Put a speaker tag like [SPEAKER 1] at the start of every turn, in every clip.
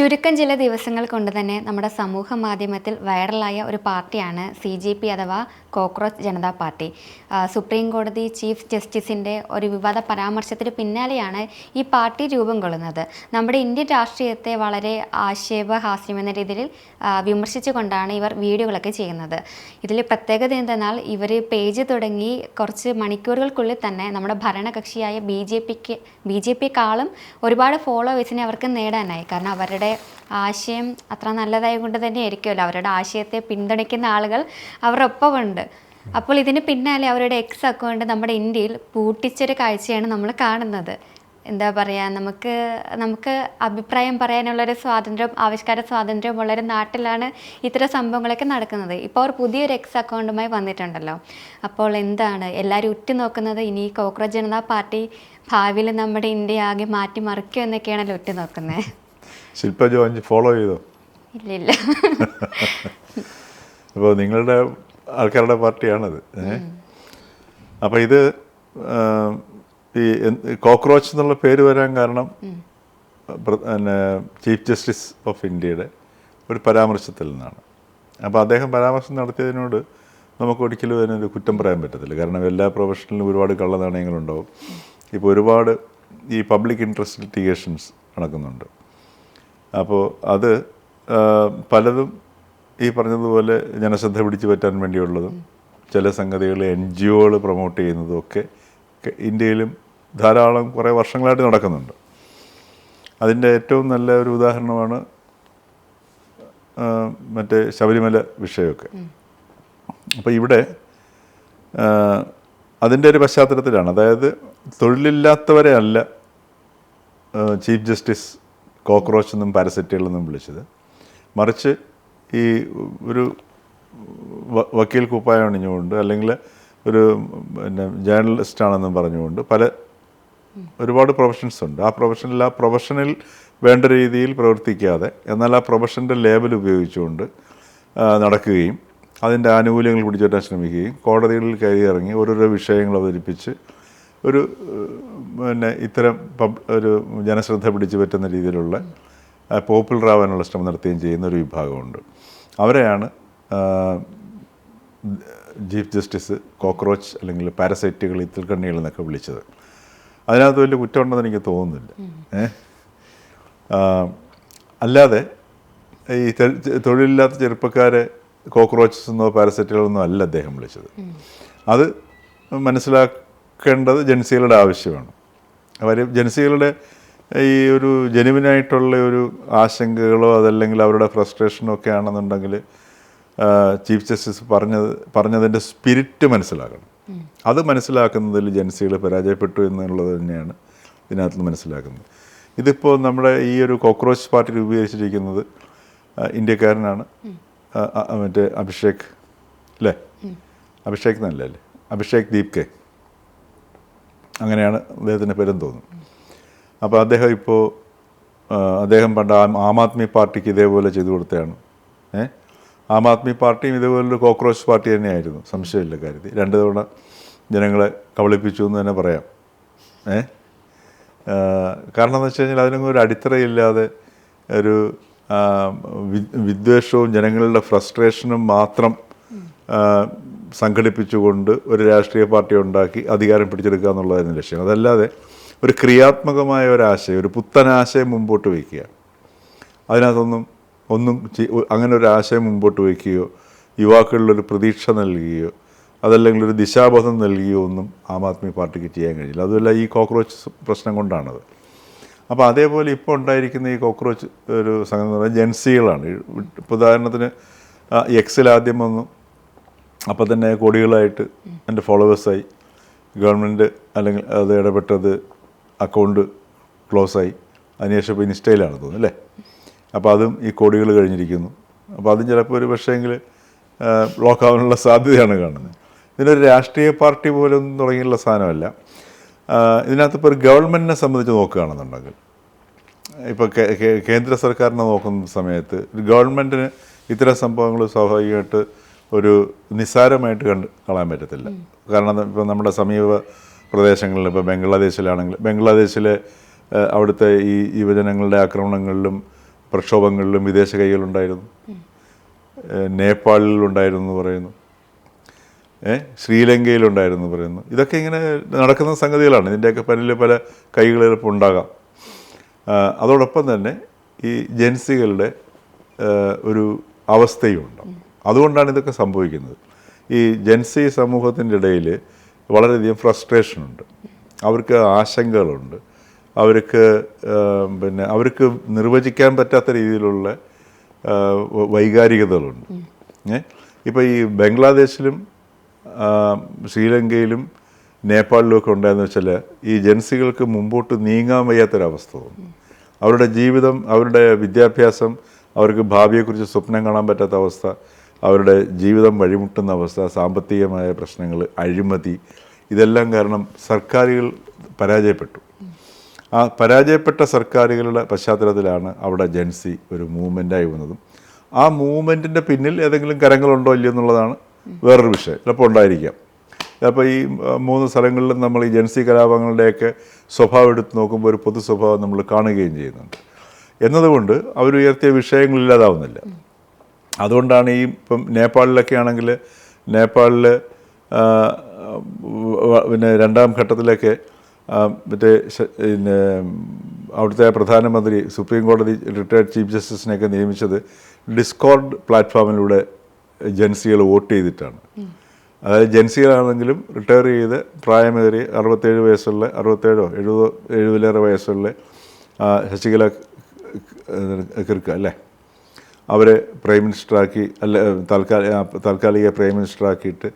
[SPEAKER 1] ചുരുക്കം ചില ദിവസങ്ങൾ കൊണ്ട് തന്നെ നമ്മുടെ സമൂഹ മാധ്യമത്തിൽ വൈറലായ ഒരു പാർട്ടിയാണ് CJP അഥവാ കോക്രോച്ച് ജനതാ പാർട്ടി. സുപ്രീം കോടതി ചീഫ് ജസ്റ്റിസിൻ്റെ ഒരു വിവാദ പരാമർശത്തിന് പിന്നാലെയാണ് ഈ പാർട്ടി രൂപം കൊള്ളുന്നത്. നമ്മുടെ ഇന്ത്യൻ രാഷ്ട്രീയത്തെ വളരെ ആക്ഷേപഹാസ്യമെന്ന രീതിയിൽ വിമർശിച്ചുകൊണ്ടാണ് ഇവർ വീഡിയോകളൊക്കെ ചെയ്യുന്നത്. ഇതിൽ പ്രത്യേകത എന്തെന്നാൽ ഇവർ പേജ് തുടങ്ങി കുറച്ച് മണിക്കൂറുകൾക്കുള്ളിൽ തന്നെ നമ്മുടെ ഭരണകക്ഷിയായ BJPക്കാളും ഒരുപാട് ഫോളോവേഴ്സിനെ അവർക്ക് നേടാനായി. കാരണം അവരുടെ ആശയം അത്ര നല്ലതായത് കൊണ്ട് തന്നെ ആയിരിക്കുമല്ലോ അവരുടെ ആശയത്തെ പിന്തുണയ്ക്കുന്ന ആളുകൾ അവരൊപ്പമുണ്ട്. അപ്പോൾ ഇതിന് പിന്നാലെ അവരുടെ എക്സ് അക്കൗണ്ട് നമ്മുടെ ഇന്ത്യയിൽ പൂട്ടിച്ചൊരു കാഴ്ചയാണ് നമ്മൾ കാണുന്നത്. എന്താ പറയുക, നമുക്ക് അഭിപ്രായം പറയാനുള്ളൊരു സ്വാതന്ത്ര്യം, ആവിഷ്കാര സ്വാതന്ത്ര്യമുള്ളൊരു നാട്ടിലാണ് ഇത്തരം സംഭവങ്ങളൊക്കെ നടക്കുന്നത്. ഇപ്പോൾ അവർ പുതിയൊരു എക്സ് അക്കൗണ്ടുമായി വന്നിട്ടുണ്ടല്ലോ. അപ്പോൾ എന്താണ് എല്ലാവരും ഉറ്റുനോക്കുന്നത്? ഇനി കോക്രോച്ച് ജനതാ പാർട്ടി ഭാവിയിൽ നമ്മുടെ ഇന്ത്യ ആകെ മാറ്റിമറിക്കും എന്നൊക്കെയാണല്ലോ ഉറ്റുനോക്കുന്നത്.
[SPEAKER 2] ശില്പ ജോർജ് ഫോളോ ചെയ്തോ?
[SPEAKER 1] ഇല്ല.
[SPEAKER 2] അപ്പോൾ നിങ്ങളുടെ ആൾക്കാരുടെ പാർട്ടിയാണത്. അപ്പോൾ ഇത് ഈ കോക്രോച്ച് എന്നുള്ള പേര് വരാൻ കാരണം പിന്നെ ചീഫ് ജസ്റ്റിസ് ഓഫ് ഇന്ത്യയുടെ ഒരു പരാമർശത്തിൽ നിന്നാണ്. അപ്പോൾ അദ്ദേഹം പരാമർശം നടത്തിയതിനോട് നമുക്ക് ഒരിക്കലും അതിനൊരു കുറ്റം പറയാൻ പറ്റത്തില്ല. കാരണം എല്ലാ പ്രൊഫഷനിലും ഒരുപാട് കള്ളനാണയങ്ങളുണ്ടാവും. ഇപ്പോൾ ഒരുപാട് ഈ പബ്ലിക് ഇൻട്രസ്റ്റ് ലിറ്റിഗേഷൻസ് നടക്കുന്നുണ്ട്. അപ്പോൾ അത് പലതും ഈ പറഞ്ഞതുപോലെ ജനശ്രദ്ധ പിടിച്ചു പറ്റാൻ വേണ്ടിയുള്ളതും ചില സംഗതികൾ NGOകൾ പ്രൊമോട്ട് ചെയ്യുന്നതും ഒക്കെ ഇന്ത്യയിലും ധാരാളം കുറേ വർഷങ്ങളായിട്ട് നടക്കുന്നുണ്ട്. അതിൻ്റെ ഏറ്റവും നല്ല ഒരു ഉദാഹരണമാണ് മറ്റേ ശബരിമല വിഷയമൊക്കെ. അപ്പോൾ ഇവിടെ അതിൻ്റെ ഒരു പശ്ചാത്തലത്തിലാണ്, അതായത് തൊഴിലില്ലാത്തവരെ അല്ല ചീഫ് ജസ്റ്റിസ് കോക്രോച്ച് എന്നും പാരസൈറ്റുകളെന്നും വിളിച്ചത്, മറിച്ച് ഈ ഒരു വക്കീൽ കുപ്പായം അണിഞ്ഞുകൊണ്ട് അല്ലെങ്കിൽ ഒരു പിന്നെ ജേർണലിസ്റ്റാണെന്നും പറഞ്ഞുകൊണ്ട് ഒരുപാട് പ്രൊഫഷൻസ് ഉണ്ട്. ആ പ്രൊഫഷനിൽ വേണ്ട രീതിയിൽ പ്രവർത്തിക്കാതെ എന്നാൽ ആ പ്രൊഫഷൻ്റെ ലേബൽ ഉപയോഗിച്ചുകൊണ്ട് നടക്കുകയും അതിൻ്റെ ആനുകൂല്യങ്ങൾ പിടിച്ചുപറ്റാൻ ശ്രമിക്കുകയും കോടതികളിൽ കയറി ഇറങ്ങി ഓരോരോ വിഷയങ്ങൾ അവതരിപ്പിച്ച് ഒരു പിന്നെ ഇത്തരം ഒരു ജനശ്രദ്ധ പിടിച്ചു പറ്റുന്ന രീതിയിലുള്ള പോപ്പുലർ ആവാനുള്ള ശ്രമം നടത്തുകയും ചെയ്യുന്ന ഒരു വിഭാഗമുണ്ട്. അവരെയാണ് ചീഫ് ജസ്റ്റിസ് കോക്രോച്ച് അല്ലെങ്കിൽ പാരസൈറ്റുകൾ, ഇത്തിൽക്കണ്ണികൾ എന്നൊക്കെ വിളിച്ചത്. അതിനകത്ത് വലിയ കുറ്റമുണ്ടെന്ന് എനിക്ക് തോന്നുന്നില്ല. അല്ലാതെ ഈ തൊഴിലില്ലാത്ത ചെറുപ്പക്കാരെ കോക്രോച്ചസ് എന്നോ പാരസൈറ്റുകളെന്നോ അല്ല അദ്ദേഹം വിളിച്ചത്. അത് മനസ്സിലാക്കേണ്ടത് ജൻസികളുടെ ആവശ്യമാണ്. അവർ ജൻസികളുടെ ഈ ഒരു ജെനുവിനായിട്ടുള്ള ഒരു ആശങ്കകളോ അതല്ലെങ്കിൽ അവരുടെ ഫ്രസ്ട്രേഷനോ ഒക്കെ ആണെന്നുണ്ടെങ്കിൽ ചീഫ് ജസ്റ്റിസ് പറഞ്ഞതിൻ്റെ സ്പിരിറ്റ് മനസ്സിലാക്കണം. അത് മനസ്സിലാക്കുന്നതിൽ ജൻസികൾ പരാജയപ്പെട്ടു എന്നുള്ളത് തന്നെയാണ് ഇതിനകത്ത് മനസ്സിലാക്കുന്നത്. ഇതിപ്പോൾ നമ്മുടെ ഈ ഒരു കോക്രോച്ച് പാർട്ടി രൂപീകരിച്ചിരിക്കുന്നത് ഇന്ത്യക്കാരനാണ്, മറ്റേ അഭിഷേക് അല്ലേ, അഭിഷേക് എന്നല്ലേ, അഭിഷേക് ദീപ് കെ, അങ്ങനെയാണ് അദ്ദേഹത്തിൻ്റെ പേരെന്ന് തോന്നുന്നു. അപ്പോൾ അദ്ദേഹം പണ്ട് ആം ആദ്മി പാർട്ടിക്ക് ഇതേപോലെ ചെയ്തു കൊടുത്തതാണ്. ആം ആദ്മി പാർട്ടിയും ഇതേപോലൊരു കോക്രോച്ച് പാർട്ടി തന്നെയായിരുന്നു, സംശയമില്ല കാര്യത്തിൽ. 2 തവണ ജനങ്ങളെ കബളിപ്പിച്ചു എന്ന് തന്നെ പറയാം. കാരണം എന്ന് വെച്ച് കഴിഞ്ഞാൽ അതിനൊന്നും ഒരു അടിത്തറയില്ലാതെ ഒരു വിദ്വേഷവും ജനങ്ങളുടെ ഫ്രസ്ട്രേഷനും മാത്രം സംഘടിപ്പിച്ചുകൊണ്ട് ഒരു രാഷ്ട്രീയ പാർട്ടി ഉണ്ടാക്കി അധികാരം പിടിച്ചെടുക്കുക എന്നുള്ളതായിരുന്നു ലക്ഷ്യം. അതല്ലാതെ ഒരു ക്രിയാത്മകമായ ഒരാശയം, ഒരു പുത്തനാശയം മുമ്പോട്ട് വയ്ക്കുക, അതിനകത്തൊന്നും അങ്ങനെ ഒരു ആശയം മുമ്പോട്ട് വയ്ക്കുകയോ യുവാക്കളിലൊരു പ്രതീക്ഷ നൽകുകയോ അതല്ലെങ്കിൽ ഒരു ദിശാബോധം നൽകുകയോ ഒന്നും ആം ആദ്മി പാർട്ടിക്ക് ചെയ്യാൻ കഴിയില്ല. അതുമല്ല ഈ കോക്രോച്ച് പ്രശ്നം കൊണ്ടാണത്. അപ്പോൾ അതേപോലെ ഇപ്പോൾ ഉണ്ടായിരിക്കുന്ന ഈ കോക്രോച്ച് ഒരു സംഗതി എന്ന് പറയുന്നത് ജൻസികളാണ്. ഇപ്പോൾ ഉദാഹരണത്തിന് എക്സിൽ ആദ്യം വന്നു, അപ്പോൾ തന്നെ കോടികളായിട്ട് എൻ്റെ ഫോളോവേഴ്സായി. ഗവൺമെൻറ് അല്ലെങ്കിൽ അത് ഇടപെട്ടത് അക്കൗണ്ട് ക്ലോസായി. അതിനുശേഷം ഇപ്പോൾ ഇൻസ്റ്റയിലാണ് തോന്നുന്നു അല്ലേ. അപ്പോൾ അതും ഈ കോടികൾ കഴിഞ്ഞിരിക്കുന്നു. അപ്പോൾ അതും ചിലപ്പോൾ ഒരു പക്ഷേങ്കിൽ ബ്ലോക്ക് ആവാനുള്ള സാധ്യതയാണ് കാണുന്നത്. ഇതിനൊരു രാഷ്ട്രീയ പാർട്ടി പോലും തുടങ്ങിയുള്ള സാധനമല്ല. ഇതിനകത്തിപ്പോൾ ഒരു ഗവൺമെൻറ്റിനെ സംബന്ധിച്ച് നോക്കുകയാണെന്നുണ്ടെങ്കിൽ, ഇപ്പോൾ കേന്ദ്ര സർക്കാരിനെ നോക്കുന്ന സമയത്ത് ഒരു ഗവൺമെൻറ്റിന് ഇത്തരം സംഭവങ്ങൾ സ്വാഭാവികമായിട്ട് ഒരു നിസ്സാരമായിട്ട് കളയാൻ പറ്റത്തില്ല. കാരണം ഇപ്പോൾ നമ്മുടെ സമീപ പ്രദേശങ്ങളിൽ, ഇപ്പോൾ ബംഗ്ലാദേശിലാണെങ്കിൽ ബംഗ്ലാദേശിലെ അവിടുത്തെ ഈ യുവജനങ്ങളുടെ ആക്രമണങ്ങളിലും പ്രക്ഷോഭങ്ങളിലും വിദേശ കൈകളുണ്ടായിരുന്നു. നേപ്പാളിലുണ്ടായിരുന്നു എന്ന് പറയുന്നു, ശ്രീലങ്കയിലുണ്ടായിരുന്നു പറയുന്നു. ഇതൊക്കെ ഇങ്ങനെ നടക്കുന്ന സംഗതികളാണ്. ഇതിൻ്റെയൊക്കെ പല പല കൈകൾ ചിലപ്പോൾ ഉണ്ടാകാം. അതോടൊപ്പം തന്നെ ഈ ജൻസികളുടെ ഒരു അവസ്ഥയുണ്ട്. അതുകൊണ്ടാണ് ഇതൊക്കെ സംഭവിക്കുന്നത്. ഈ ജൻസി സമൂഹത്തിൻ്റെ ഇടയിൽ വളരെയധികം ഫ്രസ്ട്രേഷനുണ്ട്, അവർക്ക് ആശങ്കകളുണ്ട്, അവർക്ക് അവർക്ക് നിർവചിക്കാൻ പറ്റാത്ത രീതിയിലുള്ള വൈകാരികതകളുണ്ട്. ഇപ്പോൾ ഈ ബംഗ്ലാദേശിലും ശ്രീലങ്കയിലും നേപ്പാളിലും ഒക്കെ ഉണ്ടായെന്ന് വെച്ചാൽ ഈ ജൻസികൾക്ക് മുമ്പോട്ട് നീങ്ങാൻ വയ്യാത്തൊരവസ്ഥ തോന്നും. അവരുടെ ജീവിതം, അവരുടെ വിദ്യാഭ്യാസം, അവർക്ക് ഭാവിയെക്കുറിച്ച് സ്വപ്നം കാണാൻ പറ്റാത്ത അവസ്ഥ, അവരുടെ ജീവിതം വഴിമുട്ടുന്ന അവസ്ഥ, സാമ്പത്തികമായ പ്രശ്നങ്ങൾ, അഴിമതി, ഇതെല്ലാം കാരണം സർക്കാരുകൾ പരാജയപ്പെട്ടു. ആ പരാജയപ്പെട്ട സർക്കാരുകളുടെ പശ്ചാത്തലത്തിലാണ് അവിടെ ജൻസി ഒരു മൂവ്മെൻറ്റായി വന്നതും. ആ മൂവ്മെൻറ്റിൻ്റെ പിന്നിൽ ഏതെങ്കിലും കരങ്ങളുണ്ടോ ഇല്ലയോ എന്നുള്ളതാണ് വേറൊരു വിഷയം. ചിലപ്പോൾ ഉണ്ടായിരിക്കാം. അപ്പോൾ ഈ 3 സ്ഥലങ്ങളിലും നമ്മൾ ഈ ജൻസി കലാപങ്ങളുടെയൊക്കെ സ്വഭാവം എടുത്ത് നോക്കുമ്പോൾ ഒരു പൊതു സ്വഭാവം നമ്മൾ കാണുകയും ചെയ്യുന്നുണ്ട്. എന്നതുകൊണ്ട് അവരുയർത്തിയ വിഷയങ്ങളില്ലാതാവുന്നില്ല. അതുകൊണ്ടാണ് ഈ ഇപ്പം നേപ്പാളിലൊക്കെ ആണെങ്കിൽ നേപ്പാളിൽ പിന്നെ 2ാം ഘട്ടത്തിലൊക്കെ മറ്റേ അവിടുത്തെ പ്രധാനമന്ത്രി സുപ്രീം കോടതി റിട്ടയർഡ് ചീഫ് ജസ്റ്റിസിനെയൊക്കെ നിയമിച്ചത് ഡിസ്കോർഡ് പ്ലാറ്റ്ഫോമിലൂടെ ജൻസികൾ വോട്ട് ചെയ്തിട്ടാണ്. അതായത് ജൻസികളാണെങ്കിലും റിട്ടയർ ചെയ്ത് പ്രായമേറിയ 67 വയസ്സുള്ള 67 70 വയസ്സുള്ള ശശികല കിർക്ക് അല്ലേ, അവരെ പ്രൈം മിനിസ്റ്ററാക്കി താൽക്കാലിക പ്രൈം മിനിസ്റ്ററാക്കിയിട്ട്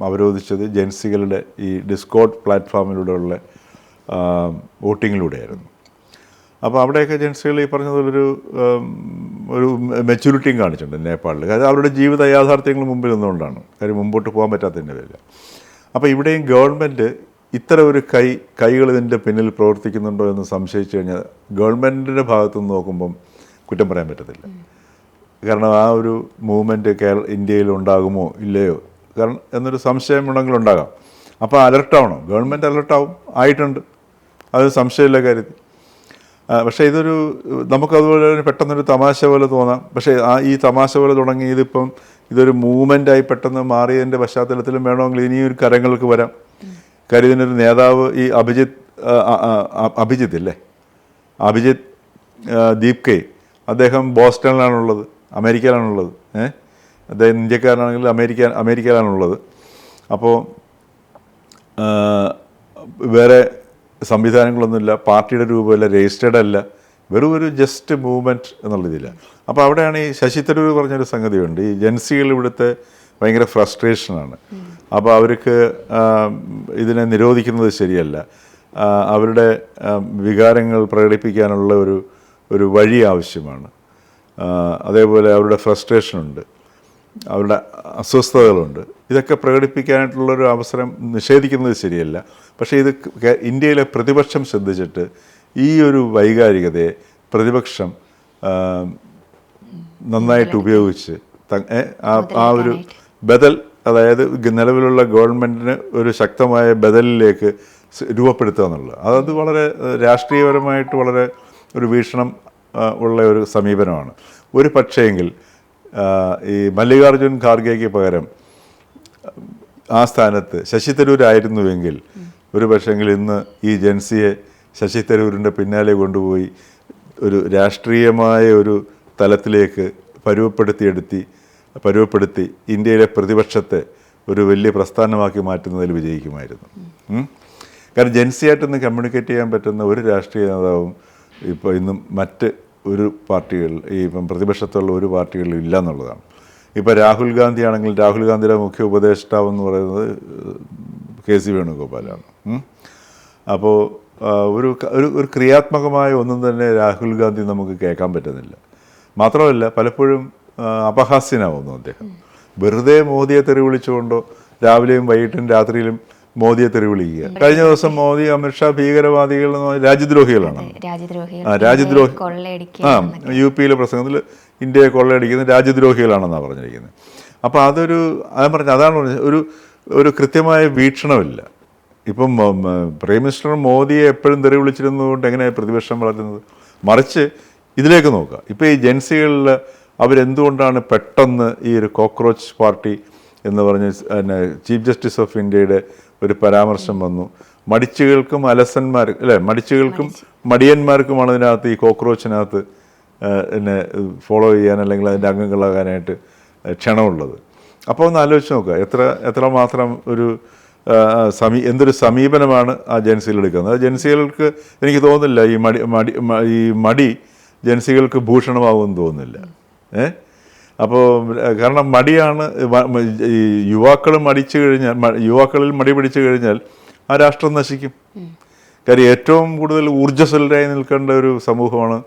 [SPEAKER 2] അവരോധിച്ചത് ജൻസികളുടെ ഈ ഡിസ്കോർഡ് പ്ലാറ്റ്ഫോമിലൂടെയുള്ള വോട്ടിങ്ങിലൂടെയായിരുന്നു. അപ്പോൾ അവിടെയൊക്കെ ജൻസികൾ ഈ പറഞ്ഞതുപോലൊരു മെച്യൂരിറ്റിയും കാണിച്ചിട്ടുണ്ട് നേപ്പാളിൽ. കാര്യം അവരുടെ ജീവിത യാഥാർത്ഥ്യങ്ങൾ മുമ്പിൽ നിന്നുകൊണ്ടാണ്, കാര്യം മുമ്പോട്ട് പോകാൻ പറ്റാത്തതിൻ്റെ പേരില്ല. അപ്പോൾ ഇവിടെയും ഗവൺമെൻറ് ഇത്തരം ഒരു കൈകൾ ഇതിൻ്റെ പിന്നിൽ പ്രവർത്തിക്കുന്നുണ്ടോ എന്ന് സംശയിച്ചു കഴിഞ്ഞാൽ ഗവൺമെൻറ്റിൻ്റെ ഭാഗത്തു നിന്ന് നോക്കുമ്പം കുറ്റം പറയാൻ പറ്റത്തില്ല. കാരണം ആ ഒരു മൂവ്മെൻറ്റ് ഇന്ത്യയിൽ ഉണ്ടാകുമോ ഇല്ലയോ കാരണം എന്നൊരു സംശയം ഉണ്ടെങ്കിൽ ഉണ്ടാകാം. അപ്പോൾ അലർട്ടാവണം, ഗവൺമെൻറ് അലർട്ടാവും, ആയിട്ടുണ്ട്, അതൊരു സംശയമില്ല കാര്യത്തിൽ. പക്ഷേ ഇതൊരു നമുക്കതുപോലെ പെട്ടെന്നൊരു തമാശ പോലെ തോന്നാം. പക്ഷേ ഈ തമാശ പോലെ തുടങ്ങി ഇതിപ്പം ഇതൊരു മൂവ്മെൻറ്റായി പെട്ടെന്ന് മാറിയതിൻ്റെ പശ്ചാത്തലത്തിലും വേണമെങ്കിൽ ഇനിയൊരു കരങ്ങൾക്ക് വരാം. കാര്യം ഇതിനൊരു നേതാവ് ഈ അഭിജിത്ത് ഇല്ലേ, അഭിജിത്ത് ദീപ്കെ, അദ്ദേഹം ബോസ്റ്റണിലാണുള്ളത്, അമേരിക്കയിലാണുള്ളത്. അദ്ദേഹം ഇന്ത്യക്കാരനാണെങ്കിൽ അമേരിക്കയിലാണുള്ളത്. അപ്പോൾ വേറെ സംവിധാനങ്ങളൊന്നുമില്ല, പാർട്ടിയുടെ രൂപമല്ല, രജിസ്റ്റേർഡ് അല്ല, വെറും ഒരു ജസ്റ്റ് മൂവ്മെൻറ്റ് എന്നുള്ളതില്ല. അപ്പോൾ അവിടെയാണ് ഈ ശശി തരൂർ പറഞ്ഞൊരു സംഗതിയുണ്ട്. ഈ ജൻസികൾ ഇവിടുത്തെ ഭയങ്കര ഫ്രസ്ട്രേഷനാണ്. അപ്പോൾ അവർക്ക് ഇതിനെ നിരോധിക്കുന്നത് ശരിയല്ല, അവരുടെ വികാരങ്ങൾ പ്രകടിപ്പിക്കാനുള്ള ഒരു വഴി ആവശ്യമാണ്. അതേപോലെ അവരുടെ ഫ്രസ്ട്രേഷനുണ്ട്, അവരുടെ അസ്വസ്ഥതകളുണ്ട്. ഇതൊക്കെ പ്രകടിപ്പിക്കാനായിട്ടുള്ളൊരു അവസരം നിഷേധിക്കുന്നത് ശരിയല്ല. പക്ഷേ ഇത് ഇന്ത്യയിലെ പ്രതിപക്ഷം ശ്രദ്ധിച്ചിട്ട് ഈ ഒരു വൈകാരികതയെ പ്രതിപക്ഷം നന്നായിട്ട് ഉപയോഗിച്ച് ആ ഒരു ബദൽ, അതായത് നിലവിലുള്ള ഗവൺമെൻറ്റിന് ഒരു ശക്തമായ ബദലിലേക്ക് രൂപപ്പെടുത്തുക എന്നുള്ളത്, അത് വളരെ രാഷ്ട്രീയപരമായിട്ട് വളരെ ഒരു വീക്ഷണം ഉള്ള ഒരു സമീപനമാണ്. ഒരു പക്ഷേങ്കിൽ ഈ മല്ലികാർജുൻ ഖാർഗെയ്ക്ക് പകരം ആ സ്ഥാനത്ത് ശശി തരൂരായിരുന്നുവെങ്കിൽ ഒരു പക്ഷേങ്കിൽ ഇന്ന് ഈ ജൻസിയെ ശശി തരൂരിൻ്റെ പിന്നാലെ കൊണ്ടുപോയി ഒരു രാഷ്ട്രീയമായ ഒരു തലത്തിലേക്ക് പരുവപ്പെടുത്തി ഇന്ത്യയിലെ പ്രതിപക്ഷത്തെ ഒരു വലിയ പ്രസ്ഥാനമാക്കി മാറ്റുന്നതിൽ വിജയിക്കുമായിരുന്നു. കാരണം ജൻസിയായിട്ടൊന്ന് കമ്മ്യൂണിക്കേറ്റ് ചെയ്യാൻ പറ്റുന്ന ഒരു രാഷ്ട്രീയ നേതാവും ഇപ്പോൾ ഇന്നും മറ്റ് ഒരു പാർട്ടികൾ ഇപ്പം പ്രതിപക്ഷത്തുള്ള ഒരു പാർട്ടികളിലും ഇല്ല എന്നുള്ളതാണ്. ഇപ്പോൾ രാഹുൽ ഗാന്ധി ആണെങ്കിൽ രാഹുൽ ഗാന്ധിയുടെ മുഖ്യ ഉപദേഷ്ടാവ് എന്ന് പറയുന്നത് കെ സി വേണുഗോപാലാണ്. അപ്പോൾ ഒരു ക്രിയാത്മകമായ ഒന്നും തന്നെ രാഹുൽ ഗാന്ധി നമുക്ക് കേൾക്കാൻ പറ്റുന്നില്ല. മാത്രമല്ല പലപ്പോഴും അപഹാസ്യനാവുന്നു അദ്ദേഹം. വെറുതെ മോദിയെ തെറി വിളിച്ചുകൊണ്ടോ രാവിലെയും വൈകിട്ടും രാത്രിയിലും മോദിയെ തെറി വിളിക്കുക. കഴിഞ്ഞ ദിവസം മോദി അമിത്ഷാ ഭീകരവാദികൾ രാജ്യദ്രോഹികളാണ്, യു പിയിലെ പ്രസംഗത്തിൽ ഇന്ത്യയെ കൊള്ളയടിക്കുന്ന രാജ്യദ്രോഹികളാണെന്നാണ് പറഞ്ഞിരിക്കുന്നത്. അപ്പോൾ അതാണ് പറഞ്ഞത്, ഒരു കൃത്യമായ വീക്ഷണമില്ല. ഇപ്പം പ്രൈം മിനിസ്റ്റർ മോദിയെ എപ്പോഴും തെറി വിളിച്ചിരുന്നതുകൊണ്ട് എങ്ങനെയാണ് പ്രതിപക്ഷം വളരുന്നത്? മറിച്ച് ഇതിലേക്ക് നോക്കുക. ഇപ്പോൾ ഈ ജെൻസികളിൽ അവരെന്തുകൊണ്ടാണ് പെട്ടെന്ന് ഈ ഒരു കോക്രോച്ച് പാർട്ടി എന്ന് പറഞ്ഞ് പിന്നെ ചീഫ് ജസ്റ്റിസ് ഓഫ് ഇന്ത്യയുടെ ഒരു പരാമർശം വന്നു. മടിച്ചുകൾക്കും അലസന്മാർക്കും അല്ലേ, മടിച്ചുകൾക്കും മടിയന്മാർക്കുമാണ് ഇതിനകത്ത് ഈ കോക്രോച്ചിനകത്ത് എന്നെ ഫോളോ ചെയ്യാൻ അല്ലെങ്കിൽ അതിൻ്റെ അംഗങ്ങളാകാനായിട്ട് ക്ഷണമുള്ളത്. അപ്പോൾ ഒന്ന് ആലോചിച്ച് നോക്കുക, എത്രമാത്രം ഒരു എന്തൊരു സമീപനമാണ് ആ ജെൻസികൾ എടുക്കുന്നത്. ആ ജെൻസികൾക്ക് എനിക്ക് തോന്നുന്നില്ല ഈ മടി ജെൻസികൾക്ക് ഭൂഷണമാകുമെന്ന് തോന്നുന്നില്ല. അപ്പോൾ കാരണം മടിയാണ് ഈ യുവാക്കളും മടിച്ചു കഴിഞ്ഞാൽ, യുവാക്കളിൽ മടി പിടിച്ചു കഴിഞ്ഞാൽ ആ രാഷ്ട്രം നശിക്കും. കാര്യം ഏറ്റവും കൂടുതൽ ഊർജ്ജസ്വലരായി നിൽക്കേണ്ട ഒരു സമൂഹമാണ്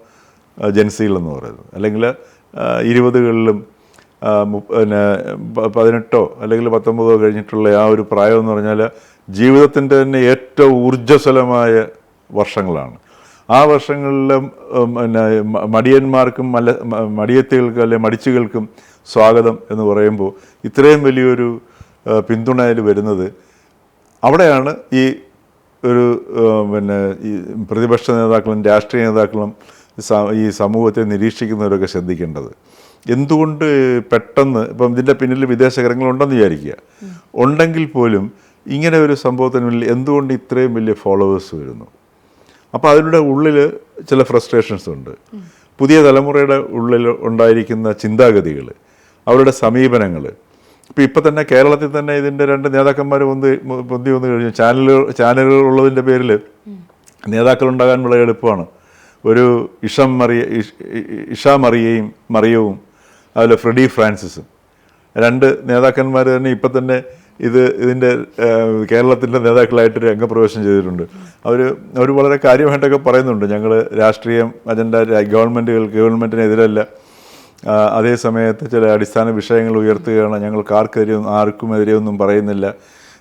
[SPEAKER 2] ജെൻസികൾ എന്ന് പറയുന്നത്. അല്ലെങ്കിൽ 20കളിലും പിന്നെ 18 അല്ലെങ്കിൽ 19 കഴിഞ്ഞിട്ടുള്ള ആ ഒരു പ്രായം എന്ന് പറഞ്ഞാൽ ജീവിതത്തിൻ്റെ തന്നെ ഏറ്റവും ഊർജ്ജസ്വലമായ വർഷങ്ങളാണ്. ആ വർഷങ്ങളിൽ പിന്നെ മടിയന്മാർക്കും മടിയത്തികൾക്കും അല്ലെങ്കിൽ മടിച്ചുകൾക്കും സ്വാഗതം എന്ന് പറയുമ്പോൾ ഇത്രയും വലിയൊരു പിന്തുണയിൽ വരുന്നത് അവിടെയാണ് ഈ ഒരു പിന്നെ ഈ പ്രതിപക്ഷ നേതാക്കളും രാഷ്ട്രീയ നേതാക്കളും ഈ സമൂഹത്തെ നിരീക്ഷിക്കുന്നവരൊക്കെ ശ്രദ്ധിക്കേണ്ടത്. എന്തുകൊണ്ട് പെട്ടെന്ന് ഇപ്പം ഇതിൻ്റെ പിന്നിൽ വിദേശകരങ്ങളുണ്ടെന്ന് വിചാരിക്കുക, ഉണ്ടെങ്കിൽ പോലും ഇങ്ങനെ ഒരു സംഭവത്തിന് മുന്നിൽ എന്തുകൊണ്ട് ഇത്രയും വലിയ ഫോളോവേഴ്സ് വരുന്നു? അപ്പോൾ അതിൻ്റെ ഉള്ളിൽ ചില ഫ്രസ്ട്രേഷൻസ് ഉണ്ട്. പുതിയ തലമുറയുടെ ഉള്ളിൽ ഉണ്ടായിരിക്കുന്ന ചിന്താഗതികൾ, അവരുടെ സമീപനങ്ങൾ. ഇപ്പം തന്നെ കേരളത്തിൽ തന്നെ ഇതിൻ്റെ 2 നേതാക്കന്മാർ പൊന്തി വന്നു കഴിഞ്ഞു. ചാനലുകൾ ഉള്ളതിൻ്റെ പേരിൽ നേതാക്കളുണ്ടാകാൻ വളരെ എളുപ്പമാണ്. ഒരു ഇഷ മറിയവും അതുപോലെ ഫ്രെഡി ഫ്രാൻസിസും 2 നേതാക്കന്മാർ തന്നെ ഇപ്പം തന്നെ ഇതിൻ്റെ കേരളത്തിൻ്റെ നേതാക്കളായിട്ട് രംഗപ്രവേശനം ചെയ്തിട്ടുണ്ട്. അവർ വളരെ കാര്യമായിട്ടൊക്കെ പറയുന്നുണ്ട്, ഞങ്ങൾ രാഷ്ട്രീയം അജണ്ട ഗവൺമെൻറ്റിനെതിരല്ല, അതേ സമയത്ത് ചില അടിസ്ഥാന വിഷയങ്ങൾ ഉയർത്തുകയാണ്, ഞങ്ങൾക്ക് ആർക്കുമെതിരെ ഒന്നും പറയുന്നില്ല,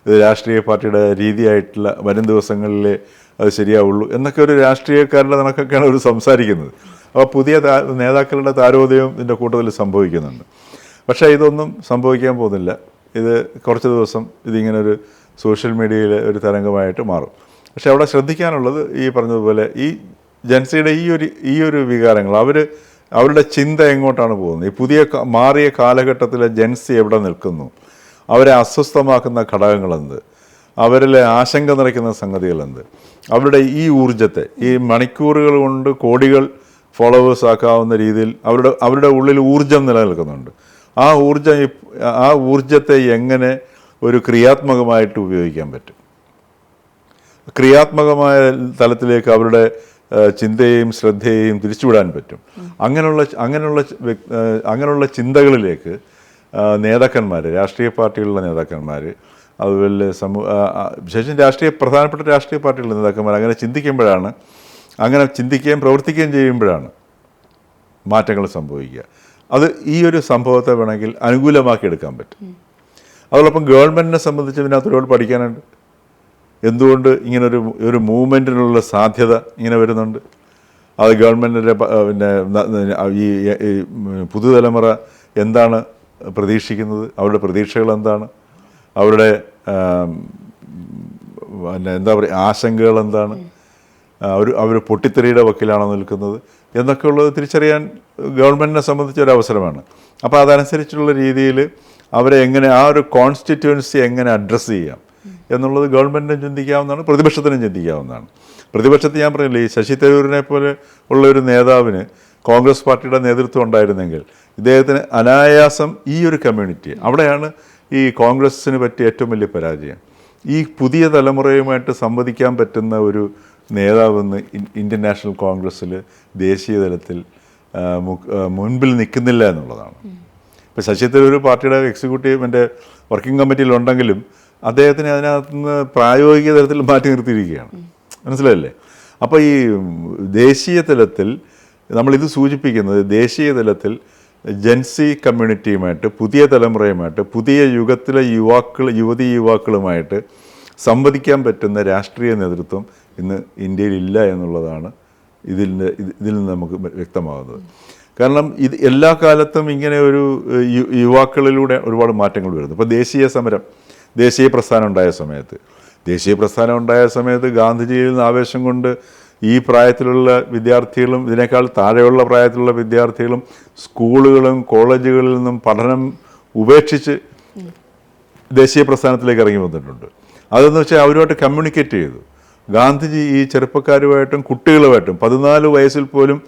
[SPEAKER 2] ഇത് രാഷ്ട്രീയ പാർട്ടിയുടെ രീതിയായിട്ടുള്ള വരും ദിവസങ്ങളിലെ അത് ശരിയാവുള്ളൂ എന്നൊക്കെ ഒരു രാഷ്ട്രീയക്കാരുടെ കണക്കൊക്കെയാണ് അവർ സംസാരിക്കുന്നത്. അപ്പോൾ പുതിയ നേതാക്കളുടെ താരോദയം ഇതിൻ്റെ കൂട്ടത്തിൽ സംഭവിക്കുന്നുണ്ട്. പക്ഷേ ഇതൊന്നും സംഭവിക്കാൻ പോകുന്നില്ല. ഇത് കുറച്ച് ദിവസം ഇതിങ്ങനെ ഒരു സോഷ്യൽ മീഡിയയിലെ ഒരു തരംഗമായിട്ട് മാറും. പക്ഷെ അവിടെ ശ്രദ്ധിക്കാനുള്ളത് ഈ പറഞ്ഞതുപോലെ ഈ ജെൻസിയുടെ ഈ ഒരു വികാരങ്ങൾ, അവരുടെ ചിന്ത എങ്ങോട്ടാണ് പോകുന്നത്, ഈ പുതിയ മാറിയ കാലഘട്ടത്തിലെ ജെൻസി എവിടെ നിൽക്കുന്നു, അവരെ അസ്വസ്ഥമാക്കുന്ന ഘടകങ്ങളെന്ത്, അവരിലെ ആശങ്ക നിറയ്ക്കുന്ന സംഗതികളെന്ത്, അവരുടെ ഈ ഊർജ്ജത്തെ ഈ മണിക്കൂറുകൾ കൊണ്ട് കോടികൾ ഫോളോവേഴ്സ് ആക്കാവുന്ന രീതിയിൽ അവരുടെ ഉള്ളിൽ ഊർജ്ജം നിലനിൽക്കുന്നുണ്ട്. ആ ഊർജ്ജത്തെ എങ്ങനെ ഒരു ക്രിയാത്മകമായിട്ട് ഉപയോഗിക്കാൻ പറ്റും, ക്രിയാത്മകമായ തലത്തിലേക്ക് അവരുടെ ചിന്തയെയും ശ്രദ്ധയെയും തിരിച്ചുവിടാൻ പറ്റും. അങ്ങനെയുള്ള ചിന്തകളിലേക്ക് നേതാക്കന്മാർ, രാഷ്ട്രീയ പാർട്ടികളുടെ നേതാക്കന്മാർ, അതുപോലെ വിശേഷം പ്രധാനപ്പെട്ട രാഷ്ട്രീയ പാർട്ടികളുടെ നേതാക്കന്മാർ അങ്ങനെ ചിന്തിക്കുകയും പ്രവർത്തിക്കുകയും ചെയ്യുമ്പോഴാണ് മാറ്റങ്ങൾ സംഭവിക്കുക. അത് ഈ ഒരു സംഭവത്തെ വേണമെങ്കിൽ അനുകൂലമാക്കി എടുക്കാൻ പറ്റും. അതോടൊപ്പം ഗവൺമെൻറ്റിനെ സംബന്ധിച്ച് ഇതിനകത്ത് ഒരുപാട് പഠിക്കാനുണ്ട്. എന്തുകൊണ്ട് ഇങ്ങനെ ഒരു മൂവ്മെൻറ്റിനുള്ള സാധ്യത ഇങ്ങനെ വരുന്നുണ്ട്? അത് ഗവൺമെൻറ്റിൻ്റെ പിന്നെ ഈ പുതുതലമുറ എന്താണ് പ്രതീക്ഷിക്കുന്നത്, അവരുടെ പ്രതീക്ഷകൾ എന്താണ്, അവരുടെ പിന്നെ എന്താ പറയുക ആശങ്കകൾ എന്താണ്, അവർ പൊട്ടിത്തെറിയുടെ വക്കിലാണോ നിൽക്കുന്നത് എന്നൊക്കെ ഉള്ളത് തിരിച്ചറിയാൻ ഗവൺമെൻറ്റിനെ സംബന്ധിച്ചൊരു അവസരമാണ്. അപ്പോൾ അതനുസരിച്ചുള്ള രീതിയിൽ അവരെ എങ്ങനെ ആ ഒരു കോൺസ്റ്റിറ്റ്യുവൻസി എങ്ങനെ അഡ്രസ്സ് ചെയ്യാം എന്നുള്ളത് ഗവൺമെൻറ്റിനും ചിന്തിക്കാവുന്നതാണ്, പ്രതിപക്ഷത്തിനും ചിന്തിക്കാവുന്നതാണ്. പ്രതിപക്ഷത്ത് ഞാൻ പറഞ്ഞില്ലേ, ഈ ശശി തരൂരിനെ പോലെ ഉള്ളൊരു നേതാവിന് കോൺഗ്രസ് പാർട്ടിയുടെ നേതൃത്വം ഉണ്ടായിരുന്നെങ്കിൽ ഇദ്ദേഹത്തിന് അനായാസം ഈ ഒരു കമ്മ്യൂണിറ്റി, അവിടെയാണ് ഈ കോൺഗ്രസ്സിന് പറ്റിയ ഏറ്റവും വലിയ പരാജയം. ഈ പുതിയ തലമുറയുമായിട്ട് സംവദിക്കാൻ പറ്റുന്ന ഒരു നേതാവെന്ന് ഇന്ത്യൻ നാഷണൽ കോൺഗ്രസ്സിൽ ദേശീയ തലത്തിൽ മുൻപിൽ നിൽക്കുന്നില്ല എന്നുള്ളതാണ്. ഇപ്പോൾ ശശി തരൂർ പാർട്ടിയുടെ എക്സിക്യൂട്ടീവിൻ്റെ വർക്കിംഗ് കമ്മിറ്റിയിലുണ്ടെങ്കിലും അദ്ദേഹത്തിന് അതിനകത്ത് നിന്ന് പ്രായോഗിക തലത്തിൽ മാറ്റി നിർത്തിയിരിക്കുകയാണ്. മനസ്സിലായില്ലേ? അപ്പോൾ ഈ ദേശീയ തലത്തിൽ നമ്മളിത് സൂചിപ്പിക്കുന്നത്, ദേശീയ തലത്തിൽ ജെൻസി കമ്മ്യൂണിറ്റിയുമായിട്ട്, പുതിയ തലമുറയുമായിട്ട്, പുതിയ യുഗത്തിലെ യുവതിയുവാക്കളുമായിട്ട് സംവദിക്കാൻ പറ്റുന്ന രാഷ്ട്രീയ നേതൃത്വം ഇന്ന് ഇന്ത്യയിൽ ഇല്ല എന്നുള്ളതാണ് ഇതിൽ നിന്ന് നമുക്ക് വ്യക്തമാകുന്നത്. കാരണം ഇത് എല്ലാ കാലത്തും ഇങ്ങനെ ഒരു യുവാക്കളിലൂടെ ഒരുപാട് മാറ്റങ്ങൾ വരുന്നു. ഇപ്പോൾ ദേശീയ പ്രസ്ഥാനം ഉണ്ടായ സമയത്ത് ഗാന്ധിജിയിൽ നിന്ന് ആവേശം കൊണ്ട് ഈ പ്രായത്തിലുള്ള വിദ്യാർത്ഥികളും ഇതിനേക്കാൾ താഴെയുള്ള പ്രായത്തിലുള്ള വിദ്യാർത്ഥികളും സ്കൂളുകളും കോളേജുകളിൽ നിന്നും പഠനം ഉപേക്ഷിച്ച് ദേശീയ പ്രസ്ഥാനത്തിലേക്ക് ഇറങ്ങി വന്നിട്ടുണ്ട്. അതെന്ന് വെച്ചാൽ അവരുമായിട്ട് കമ്മ്യൂണിക്കേറ്റ് ചെയ്തു. ഗാന്ധിജി ഈ ചെറുപ്പക്കാരുമായിട്ടും കുട്ടികളുമായിട്ടും 14 വയസ്സിൽ പോലും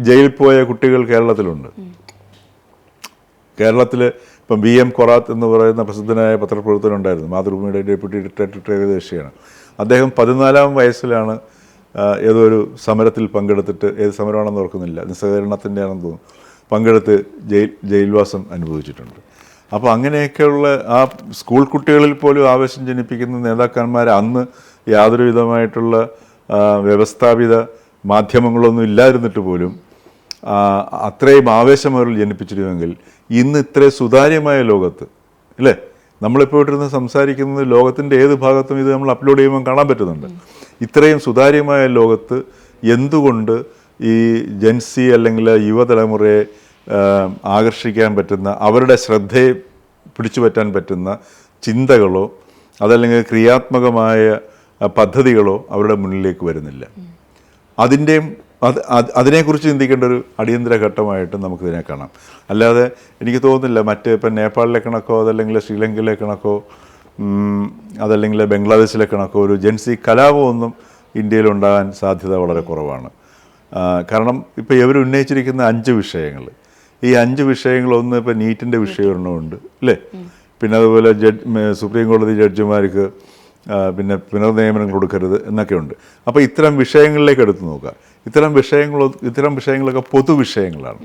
[SPEAKER 2] ജയിലിൽ പോയ കുട്ടികൾ കേരളത്തിലുണ്ട്. കേരളത്തിൽ ഇപ്പം BM കൊറാത്ത് എന്ന് പറയുന്ന പ്രസിദ്ധനായ പത്രപ്രവർത്തകനുണ്ടായിരുന്നു, മാതൃഭൂമിയുടെ ഡെപ്യൂട്ടി എഡിറ്റർ ദേശീയമാണ്. അദ്ദേഹം 14-ാം വയസ്സിലാണ് ഏതോ ഒരു സമരത്തിൽ പങ്കെടുത്തിട്ട്, ഏത് സമരമാണെന്ന് ഓർക്കുന്നില്ല, നിസ്സഹകരണത്തിൻ്റെ ആണെന്ന് തോന്നുന്നു, പങ്കെടുത്ത് ജയിൽവാസം അനുഭവിച്ചിട്ടുണ്ട്. അപ്പോൾ അങ്ങനെയൊക്കെയുള്ള ആ സ്കൂൾ കുട്ടികളിൽ പോലും ആവേശം ജനിപ്പിക്കുന്ന നേതാക്കന്മാർ അന്ന് യാതൊരു വിധമായിട്ടുള്ള വ്യവസ്ഥാപിത മാധ്യമങ്ങളൊന്നും ഇല്ലാതിരുന്നിട്ട് പോലും അത്രയും ആവേശം അവരിൽ ജനിപ്പിച്ചിരുമെങ്കിൽ ഇന്ന് ഇത്രയും സുതാര്യമായ ലോകത്ത്, അല്ലേ, നമ്മളിപ്പോൾ ഇരുന്ന് സംസാരിക്കുന്നത് ലോകത്തിൻ്റെ ഏത് ഭാഗത്തും ഇത് നമ്മൾ അപ്ലോഡ് ചെയ്യുമ്പോൾ കാണാൻ പറ്റുന്നുണ്ട്. ഇത്രയും സുതാര്യമായ ലോകത്ത് എന്തുകൊണ്ട് ഈ ജെൻസി അല്ലെങ്കിൽ യുവതലമുറയെ ആകർഷിക്കാൻ പറ്റുന്ന, അവരുടെ ശ്രദ്ധയെ പിടിച്ചു പറ്റാൻ പറ്റുന്ന ചിന്തകളോ അതല്ലെങ്കിൽ ക്രിയാത്മകമായ പദ്ധതികളോ അവരുടെ മുന്നിലേക്ക് വരുന്നില്ല? അതിനെക്കുറിച്ച് ചിന്തിക്കേണ്ട ഒരു അടിയന്തര ഘട്ടമായിട്ട് നമുക്കിതിനെ കാണാം. അല്ലാതെ എനിക്ക് തോന്നുന്നില്ല ഇപ്പം നേപ്പാളിലെ കണക്കോ അതല്ലെങ്കിൽ ശ്രീലങ്കയിലെ കണക്കോ അതല്ലെങ്കിൽ ബംഗ്ലാദേശിലെ കണക്കോ ഒരു ജെൻസി കലാപമൊന്നും ഇന്ത്യയിലുണ്ടാകാൻ സാധ്യത വളരെ കുറവാണ്. കാരണം ഇപ്പോൾ ഇവർ ഉന്നയിച്ചിരിക്കുന്ന 5 വിഷയങ്ങൾ, ഈ 5 വിഷയങ്ങളൊന്ന് ഇപ്പോൾ നീറ്റിൻ്റെ വിഷയമൊരെണ്ണമുണ്ട്, അല്ലേ, പിന്നെ അതുപോലെ സുപ്രീം കോടതി ജഡ്ജിമാർക്ക് പിന്നെ പുനർനിയമനം കൊടുക്കരുത് എന്നൊക്കെയുണ്ട്. അപ്പോൾ ഇത്തരം വിഷയങ്ങളിലേക്ക് എടുത്തു നോക്കുക. ഇത്തരം വിഷയങ്ങളൊക്കെ പൊതുവിഷയങ്ങളാണ്.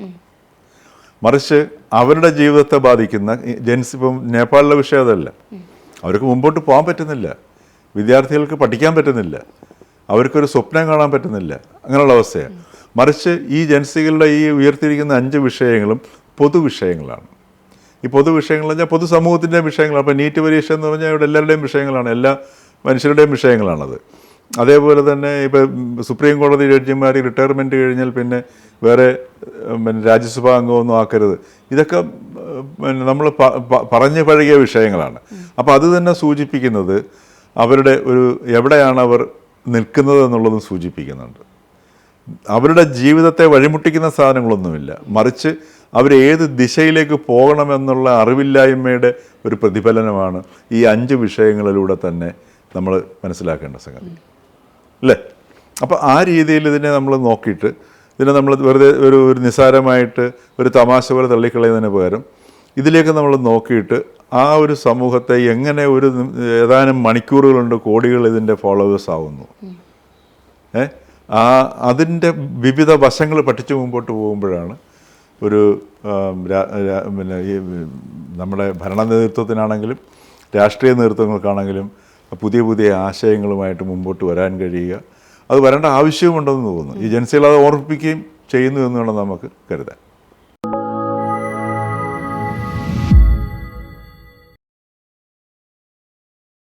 [SPEAKER 2] മറിച്ച് അവരുടെ ജീവിതത്തെ ബാധിക്കുന്ന ജെൻസ്, ഇപ്പം നേപ്പാളിലെ വിഷയം അതല്ല, അവർക്ക് മുമ്പോട്ട് പോകാൻ പറ്റുന്നില്ല, വിദ്യാർത്ഥികൾക്ക് പഠിക്കാൻ പറ്റുന്നില്ല, അവർക്കൊരു സ്വപ്നം കാണാൻ പറ്റുന്നില്ല, അങ്ങനെയുള്ള അവസ്ഥയാണ്. മറിച്ച് ഈ ജെൻസികളുടെ ഈ ഉയർത്തിയിരിക്കുന്ന 5 വിഷയങ്ങളും പൊതുവിഷയങ്ങളാണ്. ഈ പൊതുവിഷയങ്ങൾ പറഞ്ഞാൽ പൊതുസമൂഹത്തിൻ്റെ വിഷയങ്ങളാണ്. അപ്പോൾ നീറ്റ് പരീക്ഷ എന്ന് പറഞ്ഞാൽ ഇവിടെ എല്ലാവരുടെയും വിഷയങ്ങളാണ്, എല്ലാ മനുഷ്യരുടെയും വിഷയങ്ങളാണത്. അതേപോലെ തന്നെ ഇപ്പോൾ സുപ്രീം കോടതി ജഡ്ജിമാർ റിട്ടയർമെൻറ്റ് കഴിഞ്ഞാൽ പിന്നെ വേറെ രാജ്യസഭാ അംഗമൊന്നും ആക്കരുത്, ഇതൊക്കെ നമ്മൾ പറഞ്ഞു പഴകിയ വിഷയങ്ങളാണ്. അപ്പോൾ അത് തന്നെ സൂചിപ്പിക്കുന്നത് അവരുടെ ഒരു എവിടെയാണ് അവർ നിൽക്കുന്നത് എന്നുള്ളതും സൂചിപ്പിക്കുന്നുണ്ട്. അവരുടെ ജീവിതത്തെ വഴിമുട്ടിക്കുന്ന സാധനങ്ങളൊന്നുമില്ല, മറിച്ച് അവരേത് ദിശയിലേക്ക് പോകണമെന്നുള്ള അറിവില്ലായ്മയുടെ ഒരു പ്രതിഫലനമാണ് ഈ 5 വിഷയങ്ങളിലൂടെ തന്നെ നമ്മൾ മനസ്സിലാക്കേണ്ട സംഗതി, അല്ലേ? അപ്പോൾ ആ രീതിയിൽ ഇതിനെ നമ്മൾ നോക്കിയിട്ട്, ഇതിനെ നമ്മൾ വെറുതെ ഒരു നിസ്സാരമായിട്ട് ഒരു തമാശ പോലെ തള്ളിക്കളയുന്നതിന് പകരം ഇതിലേക്ക് നമ്മൾ നോക്കിയിട്ട് ആ ഒരു സമൂഹത്തെ എങ്ങനെ ഒരു ഏതാനും മണിക്കൂറുകളുണ്ട് കോടികൾ ഇതിൻ്റെ ഫോളോവേഴ്സ് ആവുന്നു, അതിൻ്റെ വിവിധ വശങ്ങൾ പഠിച്ചു മുമ്പോട്ട് പോകുമ്പോഴാണ് ഒരു പിന്നെ ഈ നമ്മുടെ ഭരണ നേതൃത്വത്തിനാണെങ്കിലും രാഷ്ട്രീയ നേതൃത്വങ്ങൾക്കാണെങ്കിലും പുതിയ പുതിയ ആശയങ്ങളുമായിട്ട് മുമ്പോട്ട് വരാൻ കഴിയുക. അത് വരേണ്ട ആവശ്യമുണ്ടെന്ന് തോന്നുന്നു. ഈ ജൻസികൾ അത് ഓർമ്മിപ്പിക്കുകയും ചെയ്യുന്നു എന്ന് വേണം നമുക്ക് കരുതാൻ.